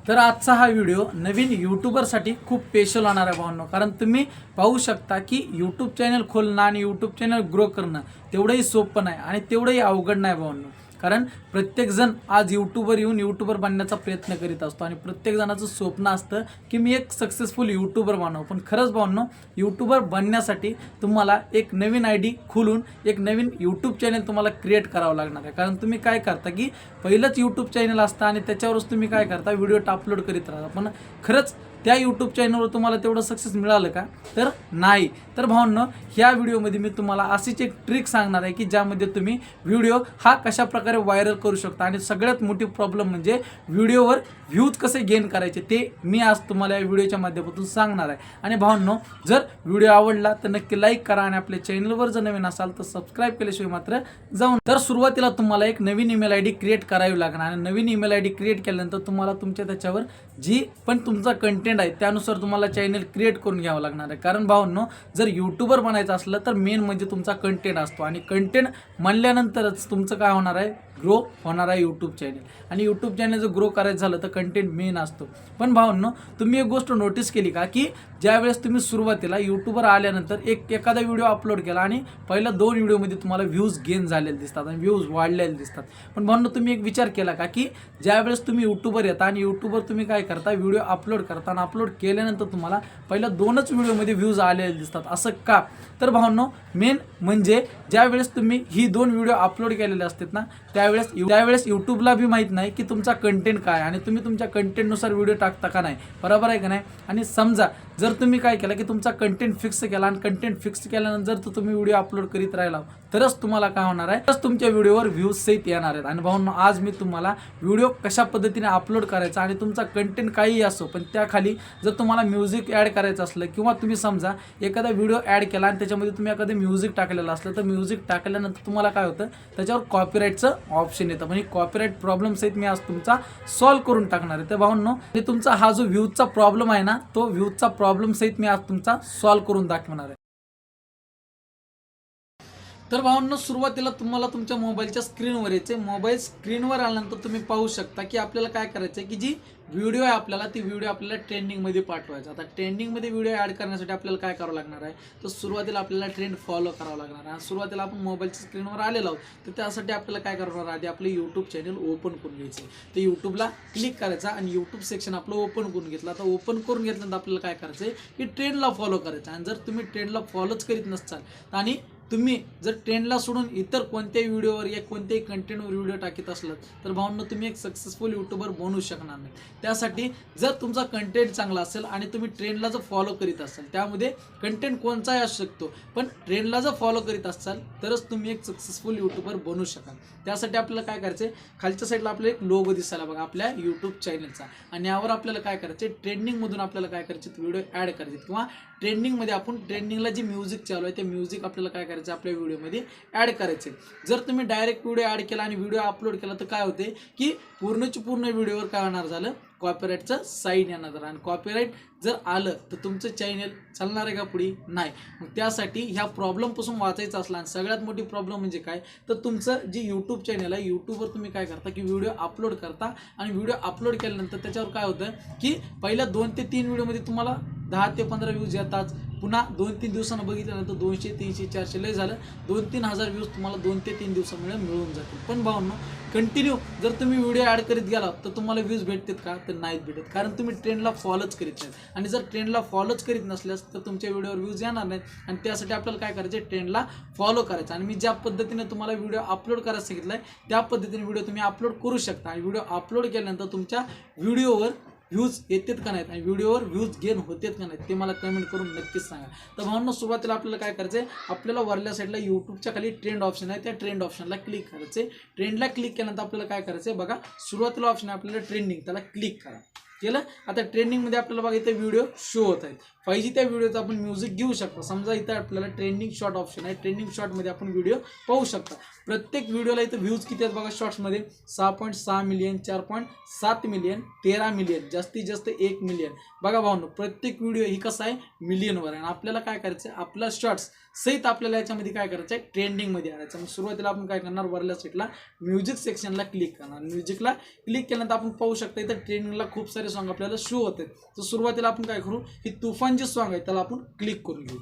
तर आजचा हा व्हिडिओ नवीन यूट्यूबरसाठी खूप स्पेशल होणार आहे भावांनो, कारण तुम्ही पाहू शकता की यूट्यूब चॅनल खोलणं आणि यूट्यूब चॅनल ग्रो करणं तेवढंही सोपं नाही आणि तेवढंही अवघड नाही भावांनो. कारण प्रत्येकजण आज यूट्यूबर येऊन यूट्यूबर बनण्याचा प्रयत्न करीत असतो आणि प्रत्येक जणाचं स्वप्न असतं की मी एक सक्सेसफुल यूट्यूबर बनावं. पण खरंच भावांनो, यूट्यूबर बनण्यासाठी तुम्हाला एक नवीन आय डी खोलून एक नवीन यूट्यूब चॅनल तुम्हाला क्रिएट करावं लागणार आहे. कारण तुम्ही काय करता की पहिलंच यूट्यूब चॅनल असतं आणि त्याच्यावरच तुम्ही काय करता, व्हिडिओ अपलोड करीत राहता. पण खरंच त्या यूट्यूब चॅनलवर तुम्हाला तेवढं सक्सेस मिळालं का? तर नाही. तर भावांनो, ह्या व्हिडिओमध्ये मी तुम्हाला अशीच एक ट्रिक सांगणार आहे की ज्यामध्ये तुम्ही व्हिडिओ हा कशा प्रकारे व्हायरल करू शकता आणि सगळ्यात मोठी प्रॉब्लेम म्हणजे व्हिडिओवर व्ह्यूज कसे गेन करायचे ते मी आज तुम्हाला या व्हिडिओच्या माध्यमातून सांगणार आहे. आणि भावांनो, जर व्हिडिओ आवडला तर नक्की लाईक करा आणि आपल्या चॅनलवर जर नवीन असाल तर सबस्क्राईब केल्याशिवाय मात्र जाऊन. तर सुरुवातीला तुम्हाला एक नवीन ईमेल आय डी क्रिएट करावी लागणार आणि नवीन ईमेल आय डी क्रिएट केल्यानंतर तुम्हाला तुमच्या त्याच्यावर जी पण तुमचा कंटेंट आहे त्यानुसार तुम्हाला चॅनल क्रिएट करून घ्यावं लागणार आहे. कारण भावांनो, जर यूट्यूबर बनायचं असलं तर मेन म्हणजे तुमचा कंटेंट असतो आणि कंटेंट म्हणल्यानंतरच तुमचं काय होणार आहे, ग्रो होणार आहे यूट्यूब चॅनल. आणि यूट्यूब चॅनल जर ग्रो करायचं झालं तर कंटेंट मेन असतो. पण भावांनो, तुम्ही एक गोष्ट नोटीस केली का की ज्यावेळेस तुम्ही सुरुवातीला यूट्यूबर आल्यानंतर एखादा व्हिडिओ अपलोड केला आणि पहिल्या 2 व्हिडिओमध्ये तुम्हाला व्ह्यूज गेन झालेले दिसतात आणि व्ह्यूज वाढलेले दिसतात. पण भावांनो, तुम्ही एक विचार केला का की ज्यावेळेस तुम्ही यूट्यूबर येता आणि यूट्यूबर तुम्ही काय करता, व्हिडिओ अपलोड करता आणि अपलोड केल्यानंतर तुम्हाला पहिल्या 2च व्हिडिओमध्ये व्ह्यूज आलेले दिसतात. असं का? तर भावांनो, मेन म्हणजे ज्यावेळेस तुम्ही ही 2 व्हिडिओ अपलोड केलेले असतात ना त्यावेळेस यूट्यूबला बी माहीत नाही की तुमचा कंटेंट काय आणि तुम्ही तुमच्या कंटेंटनुसार व्हिडिओ टाकता का नाही. बरोबर आहे का नाही? आणि समजा जर तुम्ही काय केलं की तुमचा कंटेंट फिक्स केला आणि कंटेंट फिक्स केल्यानंतर जर तुम्ही व्हिडिओ अपलोड करीत राहिला तरच तुम्हाला काय होणार आहे, तरच तुमच्या व्हिडिओवर व्ह्यूज सहित येणार आहेत. आणि भावांनो, आज मी तुम्हाला व्हिडिओ कशा पद्धतीने अपलोड करायचा आणि तुमचा कंटेंट काहीही असो पण त्याखाली जर तुम्हाला म्युझिक ॲड करायचं असलं किंवा तुम्ही समजा एखादा व्हिडिओ ॲड केला आणि त्याच्यामध्ये तुम्ही एखादं म्युझिक टाकलेलं असलं तर म्युझिक टाकल्यानंतर तुम्हाला काय होतं, त्याच्यावर कॉपीराईटचं ऑप्शन येतं. म्हणजे कॉपीराईट प्रॉब्लेम सहित मी आज तुमचा सॉल्व्ह करून टाकणार आहे. तर भावांनो, तुमचा हा जो व्ह्यूजचा प्रॉब्लेम आहे ना, तो व्ह्यूजचा प्रॉब्लेम सहित मी आज तुमचा सॉल्व्ह करून दाखवणार आहे. तर भावांनो, सुरुवातीला तुम्हाला तुमच्या मोबाईलच्या स्क्रीनवर यायचे. मोबाईल स्क्रीनवर आल्यानंतर तुम्ही पाहू शकता की आपल्याला काय करायचं आहे की जी व्हिडिओ आहे आपल्याला ती व्हिडिओ आपल्याला ट्रेंडिंगमध्ये पाठवायचा. आता ट्रेंडिंगमध्ये व्हिडिओ ॲड करण्यासाठी आपल्याला काय करावं लागणार आहे, तर सुरुवातीला आपल्याला ट्रेंड फॉलो करावं लागणार आहे. सुरुवातीला आपण मोबाईलच्या स्क्रीनवर आलेलो आहोत तर त्यासाठी आपल्याला काय करावं, आधी आपलं यूट्यूब चॅनल ओपन करून घ्यायचं. तर यूट्यूबला क्लिक करायचं आणि यूट्यूब सेक्शन आपलं ओपन करून घेतलं. आता ओपन करून घेतल्यानंतर आपल्याला काय करायचं आहे की ट्रेंडला फॉलो करायचं. आणि जर तुम्ही ट्रेंडला फॉलोच करीत नसाल आणि तुम्ही जर ट्रेंडला सोडून इतर कोणत्याही व्हिडिओवर या कोणत्याही कंटेंटवर व्हिडिओ टाकत असलात तर भावांनो, तुम्ही एक सक्सेसफुल यूट्यूबर बनू शकणार नाही. त्यासाठी जर तुमचा कंटेंट चांगला असेल आणि तुम्ही ट्रेंडला जर फॉलो करीत असाल, त्यामध्ये कंटेंट कोणताही असू शकतो पण ट्रेंडला जर फॉलो करीत असाल तरच तुम्ही एक सक्सेसफुल यूट्यूबर बनू शकाल. त्यासाठी आपल्याला काय करायचं आहे, खालच्या साईडला आपल्याला एक लोगो दिसायला बघा आपल्या यूट्यूब चॅनलचा, आणि यावर आपल्याला काय करायचं आहे, ट्रेंडिंगमधून आपल्याला काय करायचे, व्हिडिओ ॲड करायचे किंवा ट्रेंडिंगमध्ये आपण ट्रेंडिंगला जे म्युझिक चालू आहे ते म्युझिक आपल्याला काय करायचं, आपल्या व्हिडिओमध्ये ॲड करायचे. जर तुम्ही डायरेक्ट व्हिडिओ ॲड केला आणि व्हिडिओ अपलोड केला तर काय होते की पूर्णची पूर्ण व्हिडिओवर काय होणार झालं, कॉपीराईटचं साईन येणार झालं. आणि कॉपीराईट जर आलं तर तुमचं चॅनल चालणार आहे का पुढे? नाही. मग त्यासाठी ह्या प्रॉब्लेमपासून वाचायचं असला आणि सगळ्यात मोठी प्रॉब्लेम म्हणजे काय, तर तुमचं जे यूट्यूब चॅनल आहे यूट्यूबवर तुम्ही काय करता की व्हिडिओ अपलोड करता आणि व्हिडिओ अपलोड केल्यानंतर त्याच्यावर काय होतं की पहिल्या 2 ते 3 व्हिडिओमध्ये तुम्हाला 10 ते 15 व्ह्यूज येतात. पुन्हा 2-3 दिवसांना बघितल्यानंतर 200, 300, 400 लय झालं 2-3 हजार व्ह्यूज तुम्हाला 2 ते 3 दिवसामुळे मिळून जातील. पण भावांनो, कंटिन्यू जर तुम्ही व्हिडिओ ॲड करीत गेला तर तुम्हाला व्ह्यूज भेटतात का? तर नाहीत भेटत. कारण तुम्ही ट्रेंडला फॉलोच करीत नाहीत. आणि जर ट्रेंडला फॉलोच करीत नसल्यास तर तुमच्या व्हिडिओवर व्ह्यूज येणार नाहीत. आणि त्यासाठी आपल्याला काय करायचं, ट्रेंडला फॉलो करायचं. आणि मी ज्या पद्धतीने तुम्हाला व्हिडिओ अपलोड करायला सांगितलं आहे त्या पद्धतीने व्हिडिओ तुम्ही अपलोड करू शकता. आणि व्हिडिओ अपलोड केल्यानंतर तुमच्या व्हिडिओवर व्ह्यूज येतात का नाहीत आणि व्हिडिओवर व्ह्यूज गेन होतात का नाहीत ते मला कमेंट करून नक्कीच सांगा. तर भावांनो, सुरुवातीला आपल्याला काय करायचं आहे, आपल्याला वरल्या साईडला यूट्यूबच्या खाली ट्रेंड ऑप्शन आहे, त्या ट्रेंड ऑप्शनला क्लिक करायचं आहे. ट्रेंडला क्लिक केल्यानंतर आपल्याला काय करायचं आहे, बघा सुरुवातीला ऑप्शन आहे आपल्याला ट्रेंडिंग, त्याला क्लिक करा. केलं. आता ट्रेंडिंगमध्ये आपल्याला बघा इथे व्हिडिओ शो होत आहेत. पाहिजे त्या व्हिडिओचा आपण म्युझिक घेऊ शकतो. समजा इथं आपल्याला ट्रेंडिंग शॉर्ट ऑप्शन आहे, ट्रेंडिंग शॉर्टमध्ये आपण व्हिडिओ पाहू शकता. प्रत्येक व्हिडिओला इथं व्ह्यूज किती आहेत बघा, शॉर्ट्समध्ये 6.6 मिलियन, 4.7 मिलियन, 13 मिलियन, जास्तीत जास्त 1 मिलियन. बघा भावांनो, प्रत्येक व्हिडिओ ही कसं आहे, मिलियनवर आहे. आणि आपल्याला काय करायचं आहे, आपला शॉर्ट्स सहित आपल्याला याच्यामध्ये काय करायचं आहे, ट्रेंडिंगमध्ये आणायचं. मग सुरुवातीला आपण काय करणार, वरल्या साईडला म्युझिक सेक्शनला क्लिक करणार. म्युझिकला क्लिक केल्यानंतर आपण पाहू शकता इथं ट्रेंडिंगला खूप सारे सॉन्ग आपल्याला शो होत आहेत. तर सुरुवातीला आपण काय करू, ही तुफान जे सॉन्ग आहे त्याला आपण क्लिक करून घेऊ.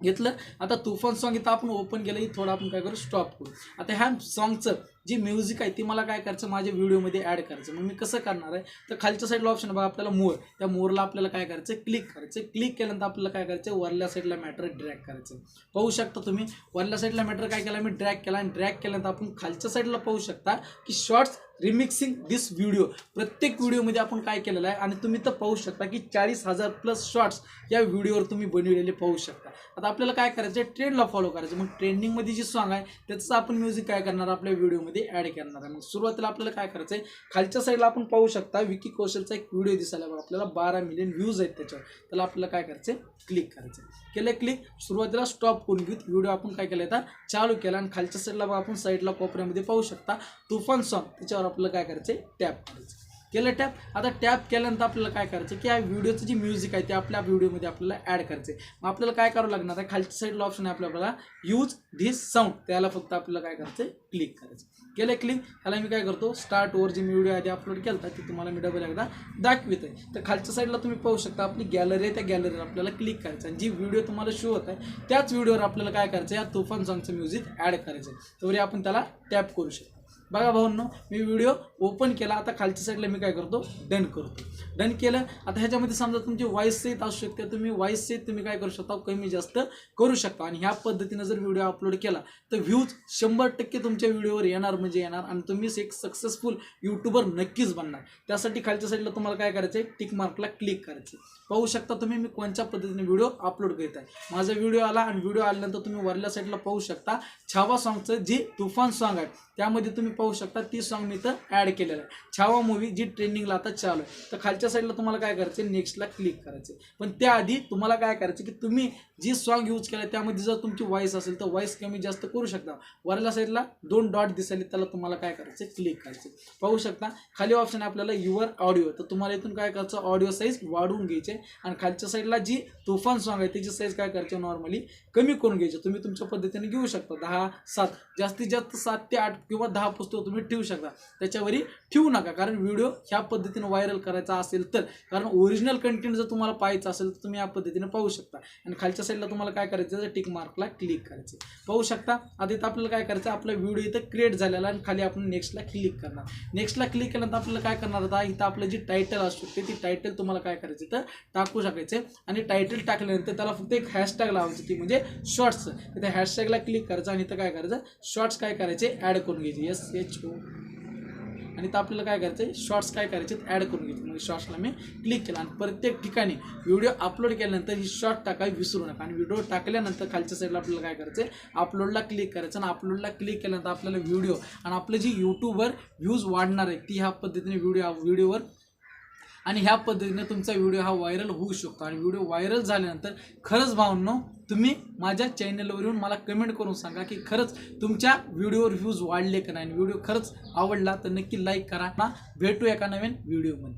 घेतलं. आता तुफान सॉन्ग इथं आपण ओपन केलं, थोडं आपण काय करू स्टॉप करू. आता ह्या सॉन्गचं जी म्युझिक आहे ती मला काय करायचं माझ्या व्हिडिओमध्ये ॲड करायचं. मग मी कसं करणार आहे, तर खालच्या साईडला ऑप्शन बघा आपल्याला मोर, त्या मोरला आपल्याला काय करायचं क्लिक करायचं. क्लिक केल्यानंतर आपल्याला काय करायचं वरल्या साईडला मॅटर ड्रॅग करायचं. पाहू शकता तुम्ही वरल्या साईडला मॅटर काय केला मी ड्रॅग केला, आणि ड्रॅग केल्यानंतर आपण खालच्या साईडला पाहू शकता की शॉर्ट्स रिमिक्सिंग दिस व्हिडिओ. प्रत्येक व्हिडिओमध्ये आपण काय केलेलं आहे, आणि तुम्ही तर पाहू शकता की 40,000+ शॉर्ट्स या व्हिडिओवर तुम्ही बनवलेले पाहू शकता. आता आपल्याला काय करायचं आहे, ट्रेंडला फॉलो करायचं. मग ट्रेंडिंगमध्ये जी सॉन्ग आहे त्याचं आपण म्युझिक काय करणार आपल्या व्हिडिओमध्ये ॲड करणार आहे. मग सुरुवातीला आपल्याला काय करायचं आहे, खालच्या साईडला आपण पाहू शकता विकी कौशलचा एक व्हिडिओ दिसायला बघा, आपल्याला 12 मिलियन व्ह्यूज आहेत त्याच्यावर. त्याला आपल्याला काय करायचं क्लिक करायचं. केलं क्लिक. सुरुवातीला स्टॉप करून घेऊ. व्हिडिओ आपण काय केला आता चालू केला, आणि खालच्या साईडला बघा आपण साईडला कोपऱ्यामध्ये पाहू शकता तुफान सॉन्ग, त्याच्यावर आपल्याला काय करायचं टॅप करायचं. केलं टॅप. आता टॅप केल्यानंतर आपल्याला काय करायचं की या व्हिडिओचं जी म्युझिक आहे ते आपल्या व्हिडिओमध्ये आपल्याला ॲड करायचं. मग आपल्याला काय करावं लागणार आहे, खालच्या साईडला ऑप्शन आहे आपल्याला यूज धिस साऊंड, त्याला फक्त आपल्याला काय करायचं क्लिक करायचं. केलं क्लिक. ह्याला मी काय करतो स्टार्ट वर जी मी व्हिडिओ आधी अपलोड केला ते तुम्हाला मी डबल एकदा दाखवित आहे. तर खालच्या साईडला तुम्ही पाहू शकता आपली गॅलरी आहे, त्या गॅलरीवर आपल्याला क्लिक करायचं, आणि जी व्हिडिओ तुम्हाला शो होत आहे त्याच व्हिडिओवर आपल्याला काय करायचं या तुफान सॉन्गचं म्युझिक ॲड करायचं. तरी आपण त्याला टॅप करू शकतो. बघा भाऊंनो, मी व्हिडिओ ओपन केला. आता खालच्या साईडला मी काय करतो डन करतो. डन केलं. आता ह्याच्यामध्ये समजा तुमची व्हॉइस सहित असू शकते, तुम्ही व्हॉइस सहित तुम्ही काय करू शकता कमी जास्त करू शकता. आणि ह्या पद्धतीनं जर व्हिडिओ अपलोड केला तर व्ह्यूज 100% तुमच्या व्हिडिओवर येणार म्हणजे येणार, आणि तुम्ही एक सक्सेसफुल यूट्यूबर नक्कीच बनणार. त्यासाठी खालच्या साईडला तुम्हाला काय करायचं आहे टिक मार्कला क्लिक करायचं. पाहू शकता तुम्ही मी कोणत्या पद्धतीने व्हिडिओ अपलोड करीत आहे. माझा व्हिडिओ आला, आणि व्हिडिओ आल्यानंतर तुम्ही वरल्या साईडला पाहू शकता छावा सॉन्गचं जे तुफान सॉन्ग आहे त्यामध्ये तुम्ही पाहू शकता ती सॉन्ग मी इथं ॲड केलेलं आहे. छावा मूवी जी ट्रेंडिंगला आता चालू आहे. तर खालच्या साईडला तुम्हाला काय करायचं नेक्स्टला क्लिक करायचं. पण त्याआधी तुम्हाला काय करायचं की तुम्ही जी सॉन्ग यूज केलं त्यामध्ये जर तुमची व्हॉइस असेल तर व्हॉइस कमी जास्त करू शकता. वरल्या साईडला 2 डॉट दिसायले त्याला तुम्हाला काय करायचं क्लिक करायचं. पाहू शकता खाली ऑप्शन आहे आपल्याला युअर ऑडिओ, तर तुम्हाला इथून काय करायचं ऑडिओ साईज वाढवून घ्यायचे, आणि खालच्या साईडला जी तुफान सॉन्ग आहे त्याची साईज काय करायची नॉर्मली कमी करून घ्यायची. तुम्ही तुमच्या पद्धतीने घेऊ शकता 10, 7 जास्तीत जास्त 7 ते 8 किंवा 10 पुस्तकं तुम्ही ठेवू शकता. त्याच्यावरही ठेवू नका, कारण व्हिडिओ ह्या पद्धतीने व्हायरल करायचा असेल तर, कारण ओरिजिनल कंटेंट जर तुम्हाला पाहायचं असेल तर तुम्ही या पद्धतीने पाहू शकता. आणि खालच्या साईडला तुम्हाला काय करायचं टिक मार्कला क्लिक करायचं. पाहू शकता आता इथं आपल्याला काय करायचं आपला व्हिडिओ इथं क्रिएट झालेला, आणि खाली आपण नेक्स्टला क्लिक करणार. नेक्स्टला क्लिक केल्यानंतर आपल्याला काय करणार आता इथं आपलं जी टायटल असू शकते ती टायटल तुम्हाला काय करायचं तर टाकू शकायचं. आणि टायटल टाकल्यानंतर त्याला फक्त एक हॅशटॅग लावायची, ती म्हणजे शॉर्ट्स. त्या हॅशटॅगला क्लिक करायचं, आणि इथं काय करायचं शॉर्ट्स काय करायचे ॲड करून घ्यायचे SHO, आणि इथं आपल्याला काय करायचं शॉर्ट्स काय करायचे ॲड करून घ्यायचे. म्हणजे शॉर्ट्सला मी क्लिक केला, आणि प्रत्येक ठिकाणी व्हिडिओ अपलोड केल्यानंतर ही शॉर्ट टाकायला विसरू नका. आणि व्हिडिओ टाकल्यानंतर खालच्या साईडला आपल्याला काय करायचं अपलोडला क्लिक करायचं, आणि अपलोडला क्लिक केल्यानंतर आपल्याला व्हिडिओ आणि आपलं जी यूट्यूबवर व्ह्यूज वाढणार आहे ती ह्या पद्धतीने व्हिडिओवर, आणि ह्या पद्धतीने तुमचा व्हिडिओ हा व्हायरल होऊ शकतो. आणि व्हिडिओ व्हायरल झाल्यानंतर खरंच भावनो तुम्ही माझ्या चॅनलवर येऊन मला कमेंट करून सांगा की खरंच तुमच्या व्हिडिओवर व्ह्यूज वाढले का नाही. व्हिडिओ खरंच आवडला तर नक्की लाईक करा. भेटू एका नवीन व्हिडिओमध्ये.